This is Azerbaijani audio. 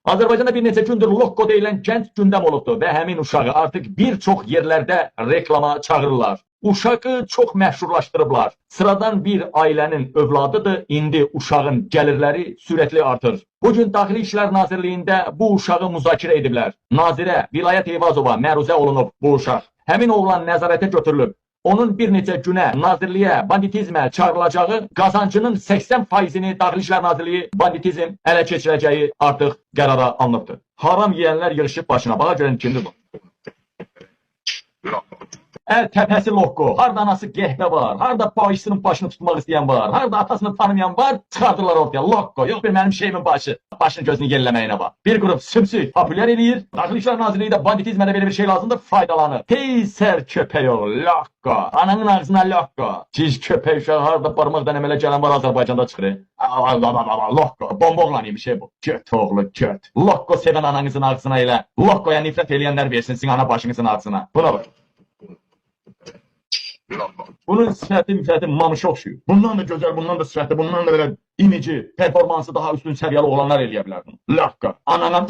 Azərbaycanda bir neçə gündür Lokko deyilən gənc gündəm olubdur və həmin uşağı artıq bir çox yerlərdə reklama çağırırlar. Uşağı çox məşhurlaşdırıblar. Sıradan bir ailənin övladıdır, indi uşağın gəlirləri sürətli artır. Bugün Daxili İşlər Nazirliyində bu uşağı müzakirə ediblər. Nazirə Vilayət Eyvazova məruzə olunub bu uşaq. Həmin oğlan nəzarətə götürülüb. Onun bir neçə günə nazirliyə banditizmə çağrılacağı, qazancının 80%-ni Daxili İşlər Nazirliyi banditizm ələ keçirəcəyi artıq qərara alınıbdır. Haram yeyənlər yığışıb başına. Baxa görün kimdir bu? Təpəsi Lokko, harda anası qəhvə var, harda bacısının başını tutmaq istəyən var, harda atasını tanımayan var, çıxardırlar ortaya. Lokko, yox bir mənim şeyimin başını gözünü yelləməyinə var. Bir qrup sümsük populyar eləyir, Daxili İşlər Nazirliyi də banditizmədə belə bir şey lazımdır, faydalanır. Teyser köpək ol, Lokko, ananın ağzına Lokko. Ciz köpək uşağı harda parmaq dənəmələ gələn var Azərbaycanda çıxır. Lokko, bomba oğlan bir şey bu. Göt oğlu, göt. Lokko sevən ananızın ağzına elə, Lokkoya nifrət eləyənlər versin sizin ana başınızın ağzına. Buna bak. Bunun sifəti mamışa oxşuyur. Bundan da gözəl, bundan da sifəti, bundan da belə imici, performansı daha üstün səviyyəli olanlar eləyə bilər bunu. Lokko, ananın